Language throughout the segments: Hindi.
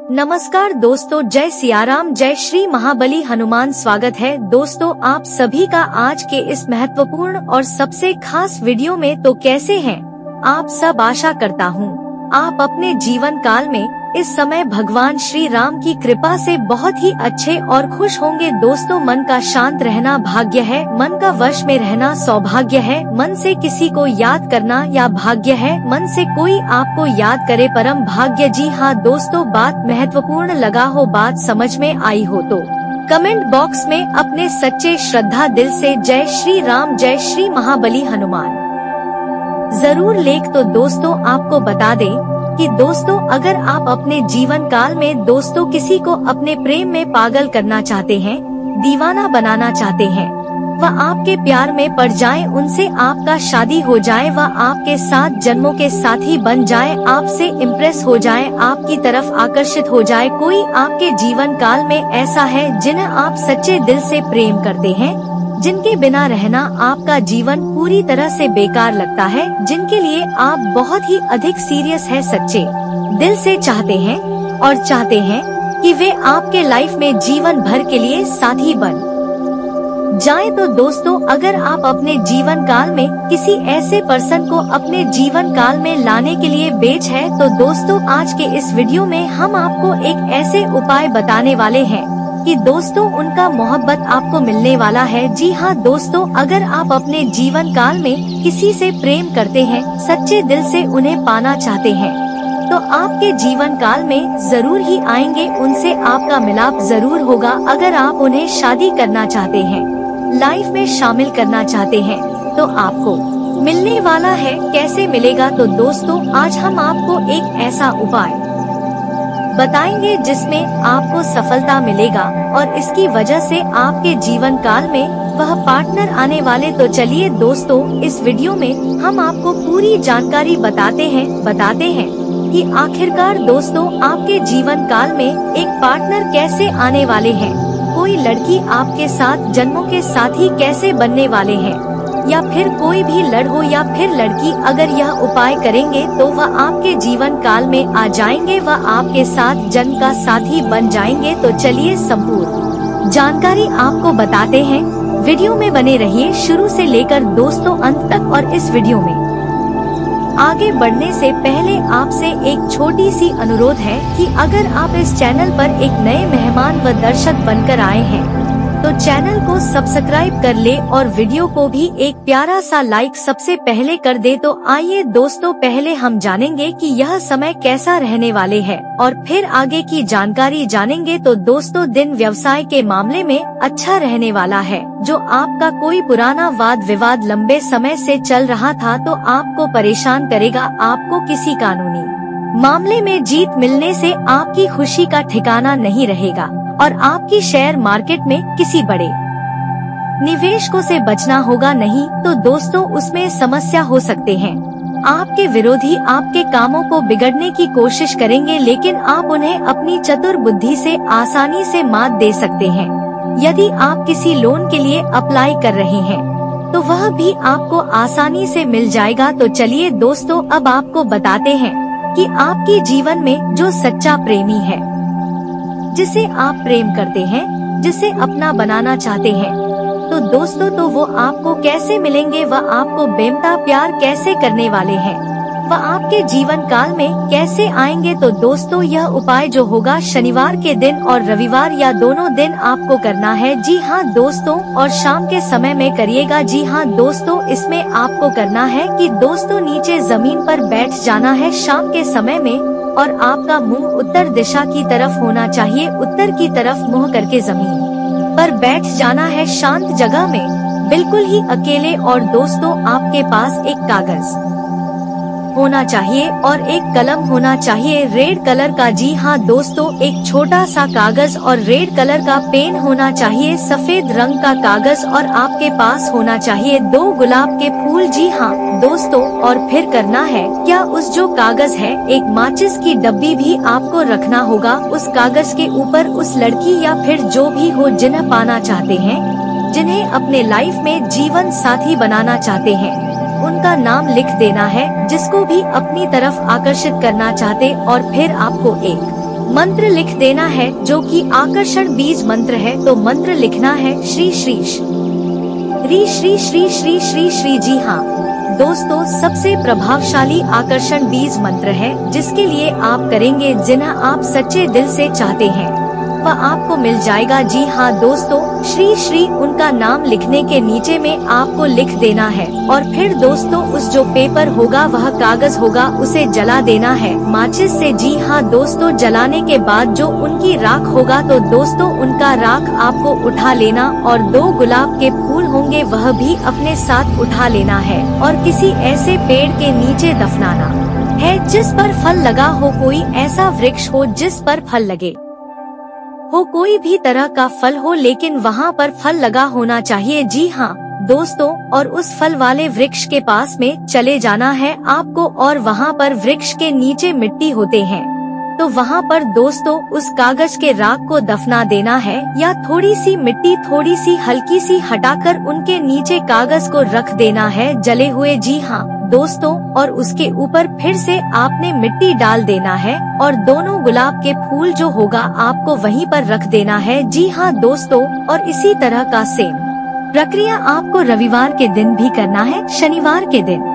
नमस्कार दोस्तों, जय सियाराम, जय श्री महाबली हनुमान। स्वागत है दोस्तों आप सभी का आज के इस महत्वपूर्ण और सबसे खास वीडियो में। तो कैसे हैं आप सब? आशा करता हूँ आप अपने जीवन काल में इस समय भगवान श्री राम की कृपा से बहुत ही अच्छे और खुश होंगे। दोस्तों, मन का शांत रहना भाग्य है, मन का वश में रहना सौभाग्य है, मन से किसी को याद करना या भाग्य है, मन से कोई आपको याद करे परम भाग्य। जी हाँ दोस्तों, बात महत्वपूर्ण लगा हो, बात समझ में आई हो तो कमेंट बॉक्स में अपने सच्चे श्रद्धा दिल से जय श्री राम, जय श्री महाबली हनुमान जरूर लेख। तो दोस्तों आपको बता दें कि दोस्तों अगर आप अपने जीवन काल में दोस्तों किसी को अपने प्रेम में पागल करना चाहते हैं, दीवाना बनाना चाहते हैं, वह आपके प्यार में पड़ जाए, उनसे आपका शादी हो जाए, वह आपके साथ जन्मों के साथी बन जाए, आपसे इम्प्रेस हो जाए, आपकी तरफ आकर्षित हो जाए, कोई आपके जीवन काल में ऐसा है जिन्हें आप सच्चे दिल से प्रेम करते हैं, जिनके बिना रहना आपका जीवन पूरी तरह से बेकार लगता है, जिनके लिए आप बहुत ही अधिक सीरियस है, सच्चे दिल से चाहते हैं और चाहते हैं कि वे आपके लाइफ में जीवन भर के लिए साथी बन जाएं। तो दोस्तों अगर आप अपने जीवन काल में किसी ऐसे पर्सन को अपने जीवन काल में लाने के लिए बेच है, तो दोस्तों आज के इस वीडियो में हम आपको एक ऐसे उपाय बताने वाले हैं कि दोस्तों उनका मोहब्बत आपको मिलने वाला है। जी हाँ दोस्तों, अगर आप अपने जीवन काल में किसी से प्रेम करते हैं, सच्चे दिल से उन्हें पाना चाहते हैं, तो आपके जीवन काल में जरूर ही आएंगे, उनसे आपका मिलाप जरूर होगा। अगर आप उन्हें शादी करना चाहते हैं, लाइफ में शामिल करना चाहते हैं, तो आपको मिलने वाला है। कैसे मिलेगा? तो दोस्तों आज हम आपको एक ऐसा उपाय बताएंगे जिसमें आपको सफलता मिलेगा और इसकी वजह से आपके जीवन काल में वह पार्टनर आने वाले। तो चलिए दोस्तों इस वीडियो में हम आपको पूरी जानकारी बताते हैं कि आखिरकार दोस्तों आपके जीवन काल में एक पार्टनर कैसे आने वाले हैं, कोई लड़की आपके साथ जन्मों के साथी कैसे बनने वाले हैं, या फिर कोई भी लड़को या फिर लड़की अगर यह उपाय करेंगे तो वह आपके जीवन काल में आ जाएंगे, वह आपके साथ जन्म का साथी बन जाएंगे। तो चलिए संपूर्ण जानकारी आपको बताते हैं, वीडियो में बने रहिए शुरू से लेकर दोस्तों अंत तक। और इस वीडियो में आगे बढ़ने से पहले आपसे एक छोटी सी अनुरोध है कि अगर आप इस चैनल पर एक नए मेहमान व दर्शक बनकर आए हैं तो चैनल को सब्सक्राइब कर ले और वीडियो को भी एक प्यारा सा लाइक सबसे पहले कर दे। तो आइए दोस्तों पहले हम जानेंगे कि यह समय कैसा रहने वाले है और फिर आगे की जानकारी जानेंगे। तो दोस्तों दिन व्यवसाय के मामले में अच्छा रहने वाला है। जो आपका कोई पुराना वाद विवाद लंबे समय से चल रहा था तो आपको परेशान करेगा, आपको किसी कानूनी मामले में जीत मिलने से आपकी खुशी का ठिकाना नहीं रहेगा और आपकी शेयर मार्केट में किसी बड़े निवेशकों से बचना होगा, नहीं तो दोस्तों उसमें समस्या हो सकते हैं। आपके विरोधी आपके कामों को बिगड़ने की कोशिश करेंगे, लेकिन आप उन्हें अपनी चतुर बुद्धि से आसानी से मात दे सकते हैं। यदि आप किसी लोन के लिए अप्लाई कर रहे हैं तो वह भी आपको आसानी से मिल जाएगा। तो चलिए दोस्तों अब आपको बताते हैं कि आपके जीवन में जो सच्चा प्रेमी है, जिसे आप प्रेम करते हैं, जिसे अपना बनाना चाहते हैं, तो दोस्तों तो वो आपको कैसे मिलेंगे, वह आपको बेमता प्यार कैसे करने वाले हैं, वह आपके जीवन काल में कैसे आएंगे। तो दोस्तों यह उपाय जो होगा शनिवार के दिन और रविवार या दोनों दिन आपको करना है। जी हाँ दोस्तों, और शाम के समय में करिएगा। जी हाँ दोस्तों, इसमें आपको करना है कि दोस्तों नीचे जमीन पर बैठ जाना है शाम के समय में और आपका मुंह उत्तर दिशा की तरफ होना चाहिए, उत्तर की तरफ मुंह करके जमीन पर बैठ जाना है शांत जगह में, बिल्कुल ही अकेले। और दोस्तों आपके पास एक कागज होना चाहिए और एक कलम होना चाहिए रेड कलर का। जी हाँ दोस्तों, एक छोटा सा कागज और रेड कलर का पेन होना चाहिए, सफेद रंग का कागज, और आपके पास होना चाहिए 2 गुलाब के फूल। जी हाँ दोस्तों, और फिर करना है क्या, उस जो कागज है एक माचिस की डब्बी भी आपको रखना होगा। उस कागज के ऊपर उस लड़की या फिर जो भी हो जिन्हें पाना चाहते हैं, जिन्हें अपने लाइफ में जीवन साथी बनाना चाहते हैं, उनका नाम लिख देना है, जिसको भी अपनी तरफ आकर्षित करना चाहते। और फिर आपको एक मंत्र लिख देना है, जो कि आकर्षण बीज मंत्र है। तो मंत्र लिखना है श्री श्री री श्री श्री श्री श्री श्री। जी हाँ दोस्तों, सबसे प्रभावशाली आकर्षण बीज मंत्र है, जिसके लिए आप करेंगे जिन्हें आप सच्चे दिल से चाहते हैं वह आपको मिल जाएगा। जी हाँ दोस्तों, श्री श्री उनका नाम लिखने के नीचे में आपको लिख देना है और फिर दोस्तों उस जो पेपर होगा वह कागज होगा उसे जला देना है माचिस से। जी हाँ दोस्तों, जलाने के बाद जो उनकी राख होगा तो दोस्तों उनका राख आपको उठा लेना और 2 गुलाब के फूल होंगे वह भी अपने साथ उठा लेना है और किसी ऐसे पेड़ के नीचे दफनाना है जिस पर फल लगा हो। कोई ऐसा वृक्ष हो जिस पर फल लगे हो, कोई भी तरह का फल हो लेकिन वहाँ पर फल लगा होना चाहिए। जी हाँ दोस्तों, और उस फल वाले वृक्ष के पास में चले जाना है आपको और वहाँ पर वृक्ष के नीचे मिट्टी होते हैं तो वहाँ पर दोस्तों उस कागज के राख को दफना देना है या थोड़ी सी मिट्टी थोड़ी सी हल्की सी हटाकर उनके नीचे कागज को रख देना है जले हुए। जी हाँ दोस्तों, और उसके ऊपर फिर से आपने मिट्टी डाल देना है और दोनों गुलाब के फूल जो होगा आपको वहीं पर रख देना है। जी हाँ दोस्तों, और इसी तरह का सेम प्रक्रिया आपको रविवार के दिन भी करना है, शनिवार के दिन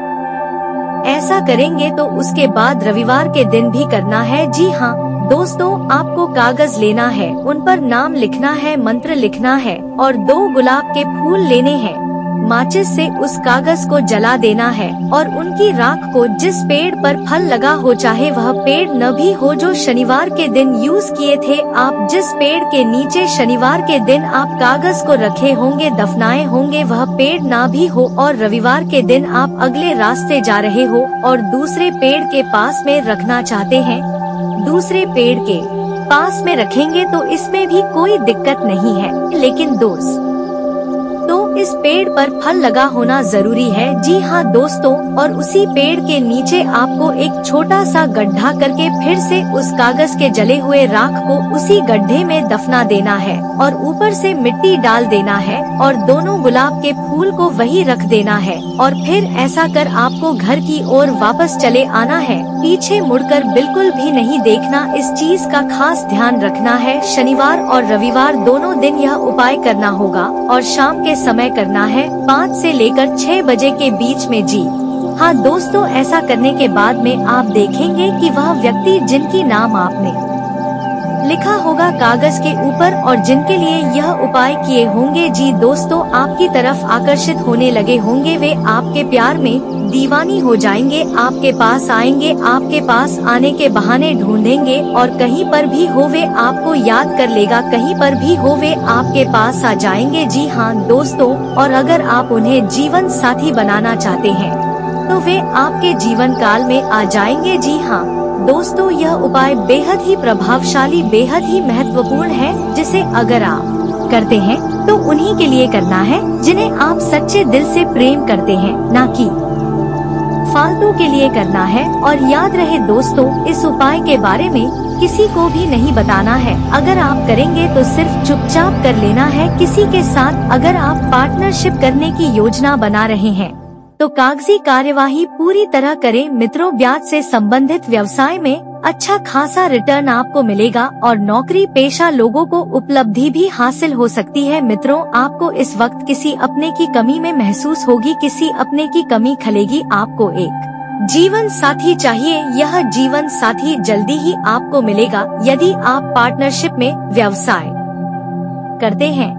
ऐसा करेंगे तो उसके बाद रविवार के दिन भी करना है। जी हाँ दोस्तों, आपको कागज लेना है, उन पर नाम लिखना है, मंत्र लिखना है और 2 गुलाब के फूल लेने हैं। माचिस से उस कागज को जला देना है और उनकी राख को जिस पेड़ पर फल लगा हो, चाहे वह पेड़ न भी हो जो शनिवार के दिन यूज किए थे, आप जिस पेड़ के नीचे शनिवार के दिन आप कागज को रखे होंगे दफनाए होंगे वह पेड़ ना भी हो और रविवार के दिन आप अगले रास्ते जा रहे हो और दूसरे पेड़ के पास में रखना चाहते हैं, दूसरे पेड़ के पास में रखेंगे तो इसमें भी कोई दिक्कत नहीं है। लेकिन दोस्त तो इस पेड़ पर फल लगा होना जरूरी है। जी हाँ दोस्तों, और उसी पेड़ के नीचे आपको एक छोटा सा गड्ढा करके फिर से उस कागज के जले हुए राख को उसी गड्ढे में दफना देना है और ऊपर से मिट्टी डाल देना है और दोनों गुलाब के फूल को वही रख देना है और फिर ऐसा कर आपको घर की ओर वापस चले आना है। पीछे मुड़कर बिल्कुल भी नहीं देखना, इस चीज का खास ध्यान रखना है। शनिवार और रविवार दोनों दिन यह उपाय करना होगा और शाम के समय करना है 5 से लेकर 6 बजे के बीच में। जी हाँ दोस्तों, ऐसा करने के बाद में आप देखेंगे कि वह व्यक्ति जिनकी नाम आपने लिखा होगा कागज के ऊपर और जिनके लिए यह उपाय किए होंगे, जी दोस्तों आपकी तरफ आकर्षित होने लगे होंगे, वे आपके प्यार में दीवानी हो जाएंगे, आपके पास आएंगे, आपके पास आने के बहाने ढूंढेंगे और कहीं पर भी हो वे आपको याद कर लेगा, कहीं पर भी हो वे आपके पास आ जाएंगे। जी हाँ दोस्तों, और अगर आप उन्हें जीवन साथी बनाना चाहते हैं तो वे आपके जीवन काल में आ जाएंगे। जी हाँ दोस्तों, यह उपाय बेहद ही प्रभावशाली, बेहद ही महत्वपूर्ण है, जिसे अगर आप करते हैं तो उन्हीं के लिए करना है जिन्हें आप सच्चे दिल से प्रेम करते हैं, ना कि फालतू के लिए करना है। और याद रहे दोस्तों, इस उपाय के बारे में किसी को भी नहीं बताना है। अगर आप करेंगे तो सिर्फ चुपचाप कर लेना है किसी के साथ। अगर आप पार्टनरशिप करने की योजना बना रहे हैं तो कागजी कार्यवाही पूरी तरह करें। मित्रों, ब्याज से संबंधित व्यवसाय में अच्छा खासा रिटर्न आपको मिलेगा और नौकरी पेशा लोगों को उपलब्धि भी हासिल हो सकती है। मित्रों, आपको इस वक्त किसी अपने की कमी में महसूस होगी, किसी अपने की कमी खलेगी। आपको एक जीवन साथी चाहिए, यह जीवन साथी जल्दी ही आपको मिलेगा। यदि आप पार्टनरशिप में व्यवसाय करते हैं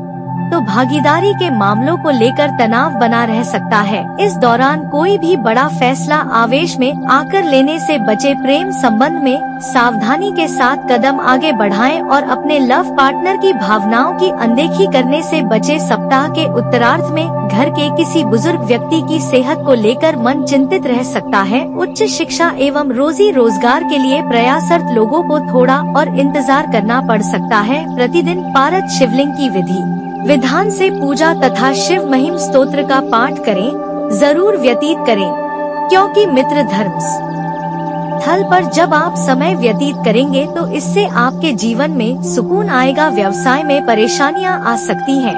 तो भागीदारी के मामलों को लेकर तनाव बना रह सकता है। इस दौरान कोई भी बड़ा फैसला आवेश में आकर लेने से बचे। प्रेम संबंध में सावधानी के साथ कदम आगे बढ़ाएं और अपने लव पार्टनर की भावनाओं की अनदेखी करने से बचे। सप्ताह के उत्तरार्ध में घर के किसी बुजुर्ग व्यक्ति की सेहत को लेकर मन चिंतित रह सकता है। उच्च शिक्षा एवं रोजी रोजगार के लिए प्रयासरत लोगों को थोड़ा और इंतजार करना पड़ सकता है। प्रतिदिन पारद शिवलिंग की विधान से पूजा तथा शिव महिम स्तोत्र का पाठ करें, जरूर व्यतीत करें, क्योंकि मित्र धर्म स्थल पर जब आप समय व्यतीत करेंगे तो इससे आपके जीवन में सुकून आएगा। व्यवसाय में परेशानियां आ सकती हैं,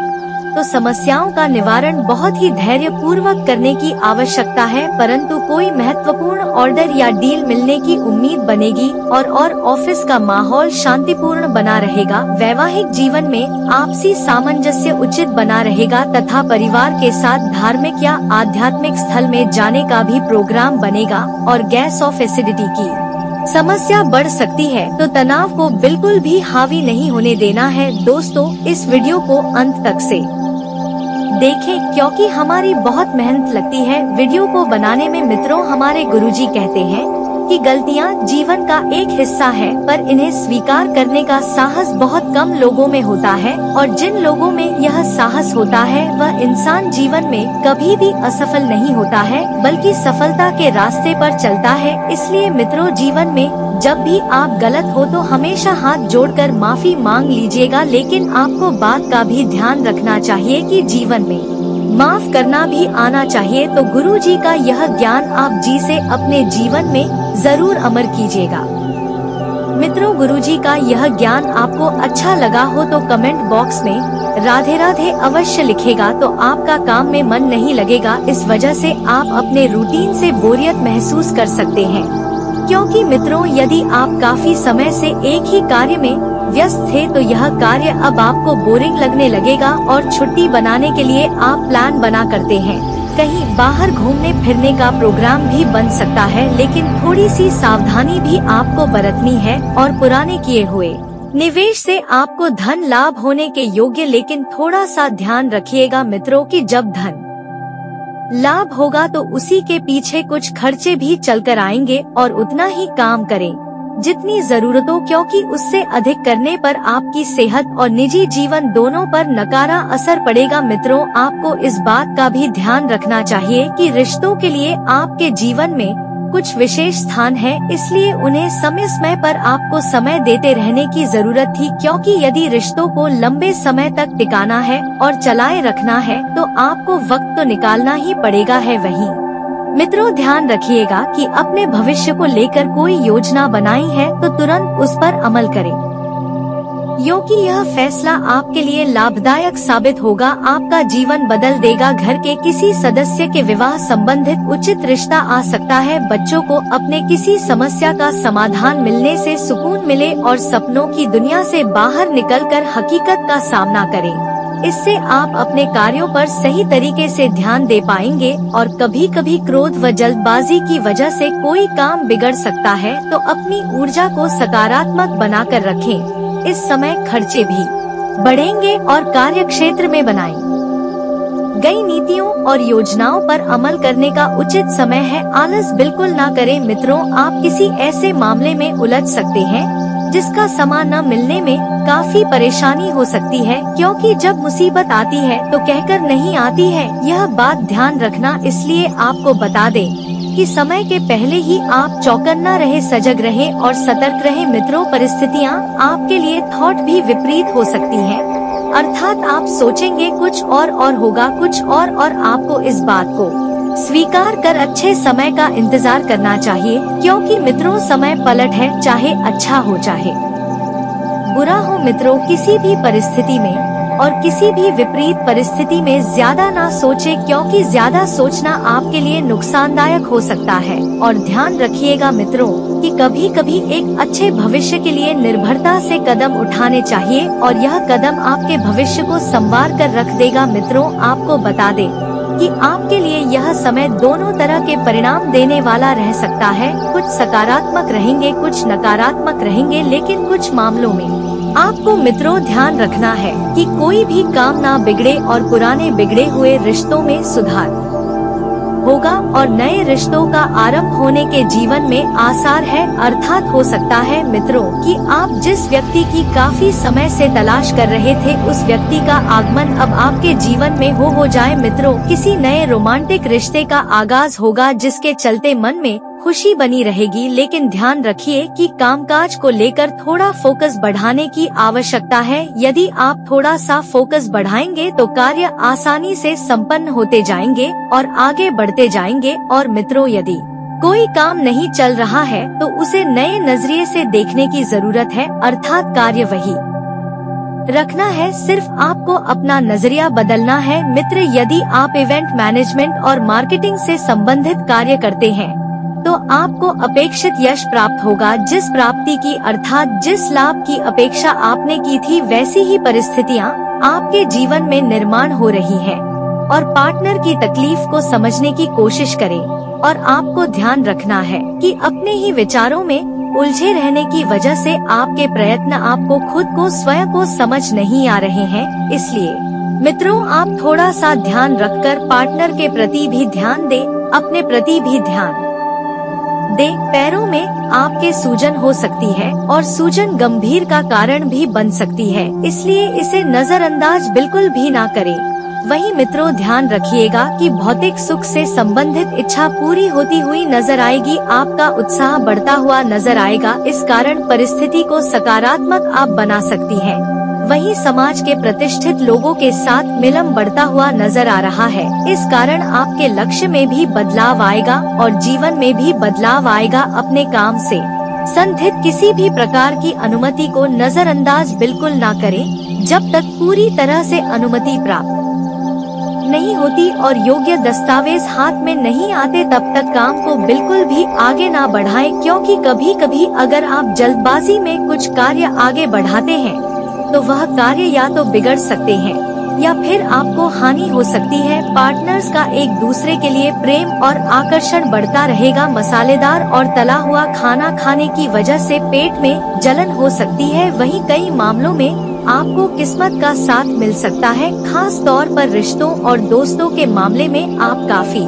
तो समस्याओं का निवारण बहुत ही धैर्य पूर्वक करने की आवश्यकता है, परंतु कोई महत्वपूर्ण ऑर्डर या डील मिलने की उम्मीद बनेगी और ऑफिस का माहौल शांतिपूर्ण बना रहेगा। वैवाहिक जीवन में आपसी सामंजस्य उचित बना रहेगा तथा परिवार के साथ धार्मिक या आध्यात्मिक स्थल में जाने का भी प्रोग्राम बनेगा। और गैस ऑफ एसिडिटी की समस्या बढ़ सकती है, तो तनाव को बिल्कुल भी हावी नहीं होने देना है। दोस्तों, इस वीडियो को अंत तक से देखें क्योंकि हमारी बहुत मेहनत लगती है वीडियो को बनाने में। मित्रों, हमारे गुरुजी कहते हैं कि गलतियां जीवन का एक हिस्सा है, पर इन्हें स्वीकार करने का साहस बहुत कम लोगों में होता है, और जिन लोगों में यह साहस होता है वह इंसान जीवन में कभी भी असफल नहीं होता है, बल्कि सफलता के रास्ते पर चलता है। इसलिए मित्रों, जीवन में जब भी आप गलत हो तो हमेशा हाथ जोड़कर माफी मांग लीजिएगा, लेकिन आपको बात का भी ध्यान रखना चाहिए कि जीवन में माफ करना भी आना चाहिए। तो गुरुजी का यह ज्ञान आप जी से अपने जीवन में जरूर अमर कीजिएगा। मित्रों, गुरुजी का यह ज्ञान आपको अच्छा लगा हो तो कमेंट बॉक्स में राधे राधे अवश्य लिखेगा, तो आपका काम में मन नहीं लगेगा। इस वजह से आप अपने रूटीन से बोरियत महसूस कर सकते हैं, क्योंकि मित्रों, यदि आप काफी समय से एक ही कार्य में व्यस्त थे तो यह कार्य अब आपको बोरिंग लगने लगेगा और छुट्टी बनाने के लिए आप प्लान बना करते हैं। कहीं बाहर घूमने फिरने का प्रोग्राम भी बन सकता है, लेकिन थोड़ी सी सावधानी भी आपको बरतनी है। और पुराने किए हुए निवेश से आपको धन लाभ होने के योग्य, लेकिन थोड़ा सा ध्यान रखिएगा मित्रों कि जब धन लाभ होगा तो उसी के पीछे कुछ खर्चे भी चलकर आएंगे, और उतना ही काम करें जितनी जरूरत हो, क्योंकि उससे अधिक करने पर आपकी सेहत और निजी जीवन दोनों पर नकारा असर पड़ेगा। मित्रों, आपको इस बात का भी ध्यान रखना चाहिए कि रिश्तों के लिए आपके जीवन में कुछ विशेष स्थान है, इसलिए उन्हें समय समय पर आपको समय देते रहने की जरूरत थी, क्योंकि यदि रिश्तों को लंबे समय तक टिकाना है और चलाए रखना है तो आपको वक्त तो निकालना ही पड़ेगा है। वहीं मित्रों, ध्यान रखिएगा कि अपने भविष्य को लेकर कोई योजना बनाई है तो तुरंत उस पर अमल करें, क्योंकि यह फैसला आपके लिए लाभदायक साबित होगा, आपका जीवन बदल देगा। घर के किसी सदस्य के विवाह संबंधित उचित रिश्ता आ सकता है। बच्चों को अपने किसी समस्या का समाधान मिलने से सुकून मिले और सपनों की दुनिया से बाहर निकलकर हकीकत का सामना करें। इससे आप अपने कार्यों पर सही तरीके से ध्यान दे पाएंगे, और कभी कभी क्रोध व जल्दबाजी की वजह से कोई काम बिगड़ सकता है, तो अपनी ऊर्जा को सकारात्मक बनाकर रखें। इस समय खर्चे भी बढ़ेंगे और कार्य क्षेत्र में बनाई गई नीतियों और योजनाओं पर अमल करने का उचित समय है। आलस बिल्कुल ना करें मित्रों, आप किसी ऐसे मामले में उलझ सकते हैं जिसका सामान न मिलने में काफी परेशानी हो सकती है, क्योंकि जब मुसीबत आती है तो कहकर नहीं आती है, यह बात ध्यान रखना। इसलिए आपको बता दें कि समय के पहले ही आप चौकन्ना रहे, सजग रहे और सतर्क रहे। मित्रों, परिस्थितियाँ आपके लिए थॉट भी विपरीत हो सकती हैं, अर्थात आप सोचेंगे कुछ और होगा कुछ और आपको इस बात को स्वीकार कर अच्छे समय का इंतजार करना चाहिए, क्योंकि मित्रों, समय पलट है, चाहे अच्छा हो चाहे बुरा हो। मित्रों, किसी भी परिस्थिति में और किसी भी विपरीत परिस्थिति में ज्यादा ना सोचे, क्योंकि ज्यादा सोचना आपके लिए नुकसानदायक हो सकता है। और ध्यान रखिएगा मित्रों कि कभी कभी एक अच्छे भविष्य के लिए निर्भरता से कदम उठाने चाहिए, और यह कदम आपके भविष्य को संवार कर रख देगा। मित्रों, आपको बता दें कि आपके लिए यह समय दोनों तरह के परिणाम देने वाला रह सकता है। कुछ सकारात्मक रहेंगे, कुछ नकारात्मक रहेंगे, लेकिन कुछ मामलों में आपको मित्रों ध्यान रखना है कि कोई भी काम ना बिगड़े और पुराने बिगड़े हुए रिश्तों में सुधार होगा और नए रिश्तों का आरंभ होने के जीवन में आसार है। अर्थात हो सकता है मित्रों कि आप जिस व्यक्ति की काफी समय से तलाश कर रहे थे, उस व्यक्ति का आगमन अब आपके जीवन में हो जाए। मित्रों, किसी नए रोमांटिक रिश्ते का आगाज होगा, जिसके चलते मन में खुशी बनी रहेगी। लेकिन ध्यान रखिए कि कामकाज को लेकर थोड़ा फोकस बढ़ाने की आवश्यकता है। यदि आप थोड़ा सा फोकस बढ़ाएंगे तो कार्य आसानी से संपन्न होते जाएंगे और आगे बढ़ते जाएंगे। और मित्रों, यदि कोई काम नहीं चल रहा है तो उसे नए नजरिए से देखने की जरूरत है, अर्थात कार्य वही रखना है, सिर्फ आपको अपना नजरिया बदलना है। मित्र, यदि आप इवेंट मैनेजमेंट और मार्केटिंग से संबंधित कार्य करते हैं तो आपको अपेक्षित यश प्राप्त होगा। जिस प्राप्ति की अर्थात जिस लाभ की अपेक्षा आपने की थी वैसी ही परिस्थितियाँ आपके जीवन में निर्माण हो रही है। और पार्टनर की तकलीफ को समझने की कोशिश करें और आपको ध्यान रखना है कि अपने ही विचारों में उलझे रहने की वजह से आपके प्रयत्न आपको खुद को स्वयं को समझ नहीं आ रहे हैं। इसलिए मित्रों, आप थोड़ा सा ध्यान रखकर पार्टनर के प्रति भी ध्यान दें, अपने प्रति भी ध्यान दें। पैरों में आपके सूजन हो सकती है और सूजन गंभीर का कारण भी बन सकती है, इसलिए इसे नजरअंदाज बिल्कुल भी ना करें। वहीं मित्रों, ध्यान रखिएगा कि भौतिक सुख से संबंधित इच्छा पूरी होती हुई नजर आएगी, आपका उत्साह बढ़ता हुआ नजर आएगा। इस कारण परिस्थिति को सकारात्मक आप बना सकती हैं। वहीं समाज के प्रतिष्ठित लोगों के साथ मिलन बढ़ता हुआ नजर आ रहा है। इस कारण आपके लक्ष्य में भी बदलाव आएगा और जीवन में भी बदलाव आएगा। अपने काम से संबंधित किसी भी प्रकार की अनुमति को नजरअंदाज बिल्कुल ना करें। जब तक पूरी तरह से अनुमति प्राप्त नहीं होती और योग्य दस्तावेज हाथ में नहीं आते तब तक काम को बिल्कुल भी आगे ना बढ़ाएं, क्योंकि कभी कभी अगर आप जल्दबाजी में कुछ कार्य आगे बढ़ाते हैं तो वह कार्य या तो बिगड़ सकते हैं या फिर आपको हानि हो सकती है। पार्टनर्स का एक दूसरे के लिए प्रेम और आकर्षण बढ़ता रहेगा। मसालेदार और तला हुआ खाना खाने की वजह से पेट में जलन हो सकती है। वहीं कई मामलों में आपको किस्मत का साथ मिल सकता है, खास तौर पर रिश्तों और दोस्तों के मामले में आप काफी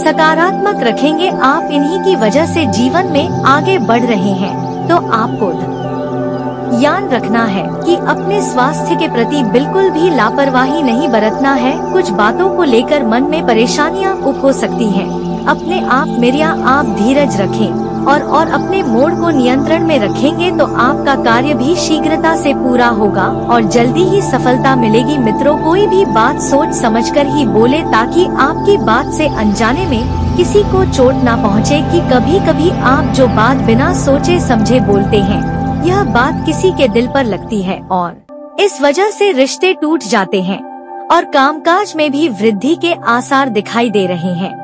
सकारात्मक रखेंगे। आप इन्हीं की वजह से जीवन में आगे बढ़ रहे हैं। तो आपको ध्यान रखना है कि अपने स्वास्थ्य के प्रति बिल्कुल भी लापरवाही नहीं बरतना है। कुछ बातों को लेकर मन में परेशानियां हो सकती हैं। अपने आप मेरिया आप धीरज रखें और अपने मोड को नियंत्रण में रखेंगे तो आपका कार्य भी शीघ्रता से पूरा होगा और जल्दी ही सफलता मिलेगी। मित्रों, कोई भी बात सोच समझकर ही बोले ताकि आपकी बात से अनजाने में किसी को चोट ना पहुँचे। कि कभी कभी आप जो बात बिना सोचे समझे बोलते हैं, यह बात किसी के दिल पर लगती है और इस वजह से रिश्ते टूट जाते हैं और कामकाज में भी वृद्धि के आसार दिखाई दे रहे हैं।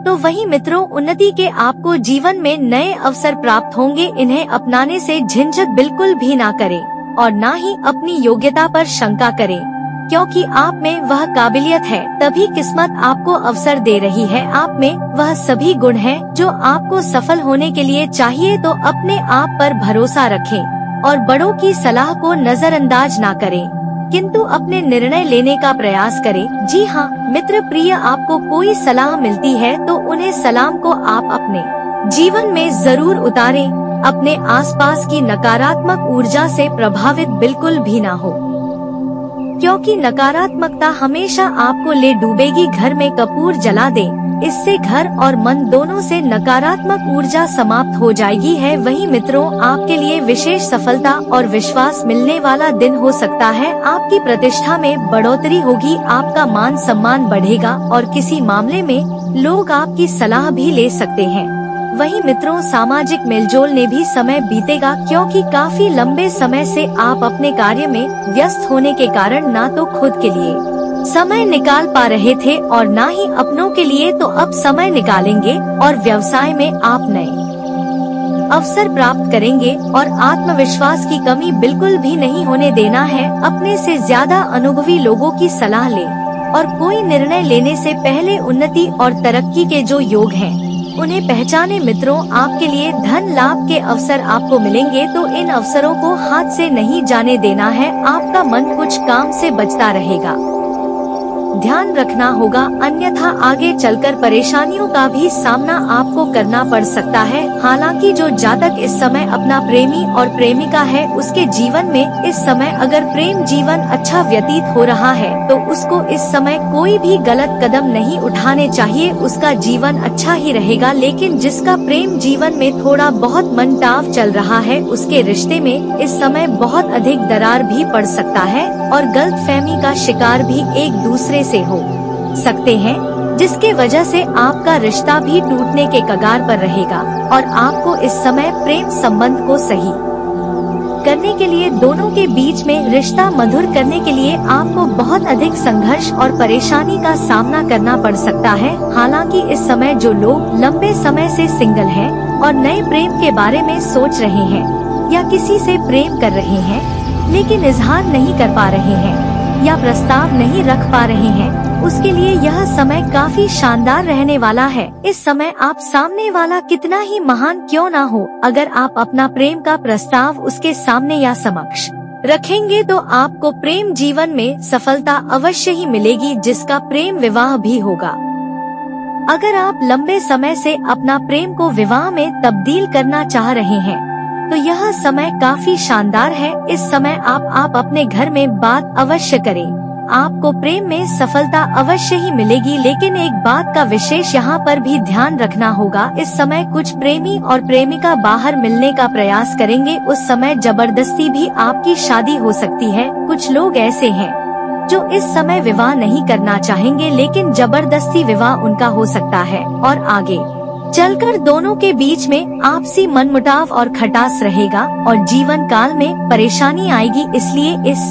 तो वहीं मित्रों, उन्नति के आपको जीवन में नए अवसर प्राप्त होंगे। इन्हें अपनाने से झिझक बिल्कुल भी ना करें और ना ही अपनी योग्यता पर शंका करें, क्योंकि आप में वह काबिलियत है, तभी किस्मत आपको अवसर दे रही है। आप में वह सभी गुण हैं जो आपको सफल होने के लिए चाहिए। तो अपने आप पर भरोसा रखें और बड़ों की सलाह को नजरअंदाज ना करें, किंतु अपने निर्णय लेने का प्रयास करें। जी हाँ मित्र प्रिय, आपको कोई सलाह मिलती है तो उन्हें सलाम को आप अपने जीवन में जरूर उतारें। अपने आसपास की नकारात्मक ऊर्जा से प्रभावित बिल्कुल भी ना हो, क्योंकि नकारात्मकता हमेशा आपको ले डूबेगी। घर में कपूर जला दें, इससे घर और मन दोनों से नकारात्मक ऊर्जा समाप्त हो जाएगी है। वहीं मित्रों, आपके लिए विशेष सफलता और विश्वास मिलने वाला दिन हो सकता है। आपकी प्रतिष्ठा में बढ़ोतरी होगी, आपका मान सम्मान बढ़ेगा और किसी मामले में लोग आपकी सलाह भी ले सकते हैं। वहीं मित्रों, सामाजिक मेलजोल ने भी समय बीतेगा, क्योंकि काफी लंबे समय से आप अपने कार्य में व्यस्त होने के कारण ना तो खुद के लिए समय निकाल पा रहे थे और ना ही अपनों के लिए, तो अब समय निकालेंगे और व्यवसाय में आप नए अवसर प्राप्त करेंगे और आत्मविश्वास की कमी बिल्कुल भी नहीं होने देना है। अपने से ज्यादा अनुभवी लोगों की सलाह लें और कोई निर्णय लेने से पहले उन्नति और तरक्की के जो योग हैं उन्हें पहचाने। मित्रों, आपके लिए धन लाभ के अवसर आपको मिलेंगे, तो इन अवसरों को हाथ से नहीं जाने देना है। आपका मन कुछ काम से बचता रहेगा, ध्यान रखना होगा, अन्यथा आगे चलकर परेशानियों का भी सामना आपको करना पड़ सकता है। हालांकि जो जातक इस समय अपना प्रेमी और प्रेमिका है, उसके जीवन में इस समय अगर प्रेम जीवन अच्छा व्यतीत हो रहा है तो उसको इस समय कोई भी गलत कदम नहीं उठाने चाहिए, उसका जीवन अच्छा ही रहेगा। लेकिन जिसका प्रेम जीवन में थोड़ा बहुत मनमुटाव चल रहा है, उसके रिश्ते में इस समय बहुत अधिक दरार भी पड़ सकता है और गलतफहमी का शिकार भी एक दूसरे से हो सकते हैं, जिसके वजह से आपका रिश्ता भी टूटने के कगार पर रहेगा और आपको इस समय प्रेम संबंध को सही करने के लिए, दोनों के बीच में रिश्ता मधुर करने के लिए आपको बहुत अधिक संघर्ष और परेशानी का सामना करना पड़ सकता है। हालांकि इस समय जो लोग लंबे समय से सिंगल हैं और नए प्रेम के बारे में सोच रहे हैं या किसी से प्रेम कर रहे हैं लेकिन इजहार नहीं कर पा रहे हैं या प्रस्ताव नहीं रख पा रहे हैं, उसके लिए यह समय काफी शानदार रहने वाला है। इस समय आप सामने वाला कितना ही महान क्यों ना हो, अगर आप अपना प्रेम का प्रस्ताव उसके सामने या समक्ष रखेंगे तो आपको प्रेम जीवन में सफलता अवश्य ही मिलेगी, जिसका प्रेम विवाह भी होगा। अगर आप लंबे समय से अपना प्रेम को विवाह में तब्दील करना चाह रहे हैं तो यह समय काफी शानदार है। इस समय आप अपने घर में बात अवश्य करें, आपको प्रेम में सफलता अवश्य ही मिलेगी। लेकिन एक बात का विशेष यहाँ पर भी ध्यान रखना होगा, इस समय कुछ प्रेमी और प्रेमिका बाहर मिलने का प्रयास करेंगे। उस समय जबरदस्ती भी आपकी शादी हो सकती है। कुछ लोग ऐसे हैं जो इस समय विवाह नहीं करना चाहेंगे लेकिन जबरदस्ती विवाह उनका हो सकता है और आगे चलकर दोनों के बीच में आपसी मनमुटाव और खटास रहेगा और जीवन काल में परेशानी आएगी। इसलिए इस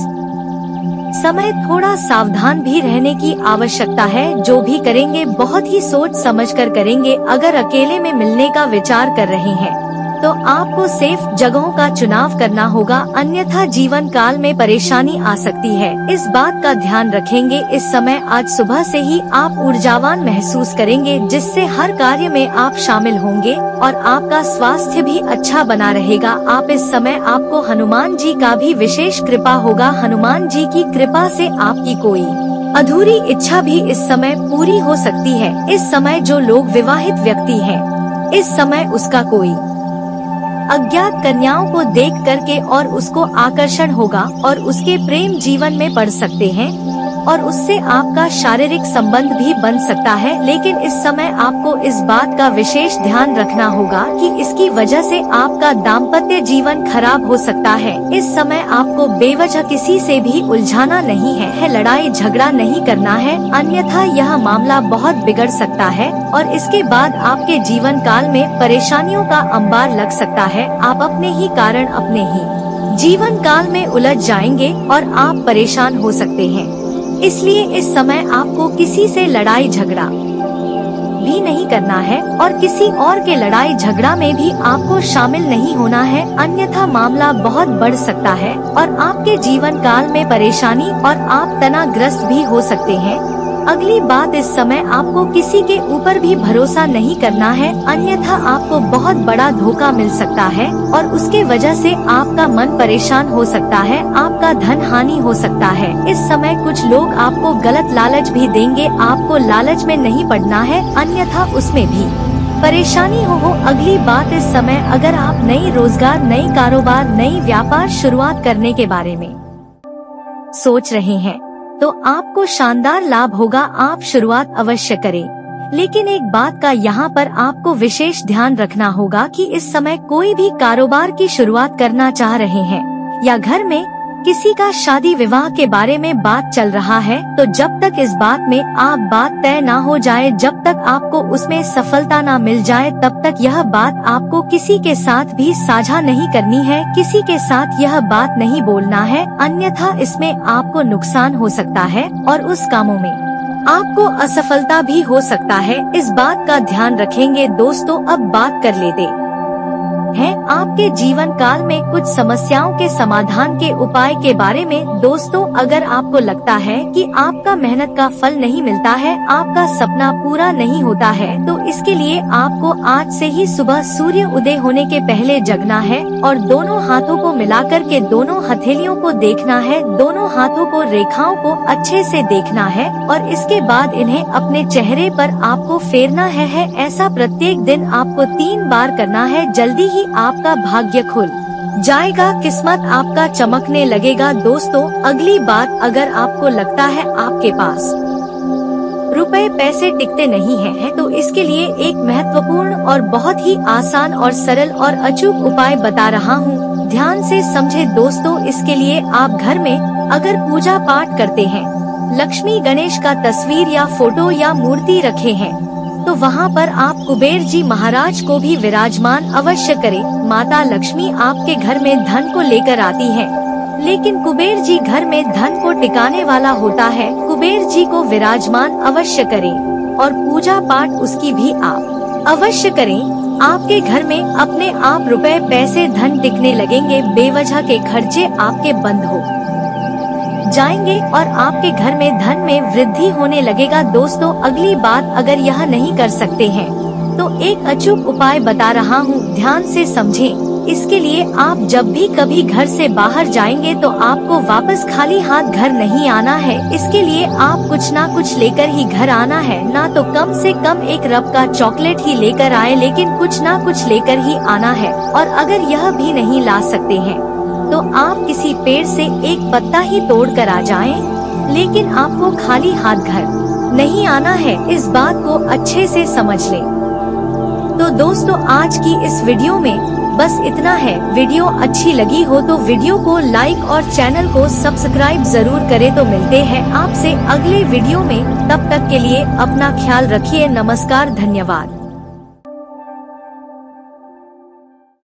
समय थोड़ा सावधान भी रहने की आवश्यकता है। जो भी करेंगे बहुत ही सोच समझकर करेंगे। अगर अकेले में मिलने का विचार कर रहे हैं तो आपको सेफ जगहों का चुनाव करना होगा, अन्यथा जीवन काल में परेशानी आ सकती है। इस बात का ध्यान रखेंगे। इस समय आज सुबह से ही आप ऊर्जावान महसूस करेंगे, जिससे हर कार्य में आप शामिल होंगे और आपका स्वास्थ्य भी अच्छा बना रहेगा। आप इस समय आपको हनुमान जी का भी विशेष कृपा होगा। हनुमान जी की कृपा से आपकी कोई अधूरी इच्छा भी इस समय पूरी हो सकती है। इस समय जो लोग विवाहित व्यक्ति हैं, इस समय उसका कोई अज्ञात कन्याओं को देख करके और उसको आकर्षण होगा और उसके प्रेम जीवन में पड़ सकते हैं और उससे आपका शारीरिक संबंध भी बन सकता है। लेकिन इस समय आपको इस बात का विशेष ध्यान रखना होगा कि इसकी वजह से आपका दाम्पत्य जीवन खराब हो सकता है। इस समय आपको बेवजह किसी से भी उलझाना नहीं है, लड़ाई झगड़ा नहीं करना है, अन्यथा यह मामला बहुत बिगड़ सकता है और इसके बाद आपके जीवन काल में परेशानियों का अंबार लग सकता है। आप अपने ही कारण अपने ही जीवन काल में उलझ जाएंगे और आप परेशान हो सकते हैं। इसलिए इस समय आपको किसी से लड़ाई झगड़ा भी नहीं करना है और किसी और के लड़ाई झगड़ा में भी आपको शामिल नहीं होना है, अन्यथा मामला बहुत बढ़ सकता है और आपके जीवन काल में परेशानी और आप तनावग्रस्त भी हो सकते हैं। अगली बात, इस समय आपको किसी के ऊपर भी भरोसा नहीं करना है, अन्यथा आपको बहुत बड़ा धोखा मिल सकता है और उसके वजह से आपका मन परेशान हो सकता है, आपका धन हानि हो सकता है। इस समय कुछ लोग आपको गलत लालच भी देंगे, आपको लालच में नहीं पड़ना है, अन्यथा उसमें भी परेशानी हो। अगली बात, इस समय अगर आप नई रोजगार, नई कारोबार, नई व्यापार शुरुआत करने के बारे में सोच रहे हैं तो आपको शानदार लाभ होगा, आप शुरुआत अवश्य करें। लेकिन एक बात का यहाँ पर आपको विशेष ध्यान रखना होगा कि इस समय कोई भी कारोबार की शुरुआत करना चाह रहे हैं या घर में किसी का शादी विवाह के बारे में बात चल रहा है तो जब तक इस बात में आप बात तय ना हो जाए, जब तक आपको उसमें सफलता ना मिल जाए, तब तक यह बात आपको किसी के साथ भी साझा नहीं करनी है, किसी के साथ यह बात नहीं बोलना है, अन्यथा इसमें आपको नुकसान हो सकता है और उस कामों में आपको असफलता भी हो सकता है। इस बात का ध्यान रखेंगे। दोस्तों, अब बात कर लेते हैं आपके जीवन काल में कुछ समस्याओं के समाधान के उपाय के बारे में। दोस्तों, अगर आपको लगता है कि आपका मेहनत का फल नहीं मिलता है, आपका सपना पूरा नहीं होता है, तो इसके लिए आपको आज से ही सुबह सूर्य उदय होने के पहले जगना है और दोनों हाथों को मिलाकर के दोनों हथेलियों को देखना है, दोनों हाथों को रेखाओं को अच्छे से देखना है और इसके बाद इन्हें अपने चेहरे पर आपको फेरना है। ऐसा प्रत्येक दिन आपको 3 बार करना है। जल्दी ही आपका भाग्य खुल जाएगा, किस्मत आपका चमकने लगेगा। दोस्तों, अगली बात, अगर आपको लगता है आपके पास रुपए पैसे टिकते नहीं हैं, तो इसके लिए एक महत्वपूर्ण और बहुत ही आसान और सरल और अचूक उपाय बता रहा हूँ। ध्यान से समझे दोस्तों। इसके लिए आप घर में अगर पूजा पाठ करते हैं, लक्ष्मी गणेश का तस्वीर या फोटो या मूर्ति रखे हैं तो वहाँ पर आप कुबेर जी महाराज को भी विराजमान अवश्य करें। माता लक्ष्मी आपके घर में धन को लेकर आती है, लेकिन कुबेर जी घर में धन को टिकाने वाला होता है। कुबेर जी को विराजमान अवश्य करें और पूजा पाठ उसकी भी आप अवश्य करें। आपके घर में अपने आप रुपए पैसे धन टिकने लगेंगे, बेवजह के खर्चे आपके बंद हो जाएंगे और आपके घर में धन में वृद्धि होने लगेगा। दोस्तों, अगली बात, अगर यह नहीं कर सकते हैं तो एक अचूक उपाय बता रहा हूँ, ध्यान से समझें। इसके लिए आप जब भी कभी घर से बाहर जाएंगे तो आपको वापस खाली हाथ घर नहीं आना है। इसके लिए आप कुछ ना कुछ लेकर ही घर आना है, ना तो कम से कम एक रब का चॉकलेट ही लेकर आए, लेकिन कुछ ना कुछ लेकर ही आना है। और अगर यह भी नहीं ला सकते हैं तो आप किसी पेड़ से एक पत्ता ही तोड़ कर आ जाएं, लेकिन आपको खाली हाथ घर नहीं आना है। इस बात को अच्छे से समझ लें। तो दोस्तों, आज की इस वीडियो में बस इतना है। वीडियो अच्छी लगी हो तो वीडियो को लाइक और चैनल को सब्सक्राइब जरूर करें। तो मिलते हैं आपसे अगले वीडियो में, तब तक के लिए अपना ख्याल रखिए। नमस्कार, धन्यवाद।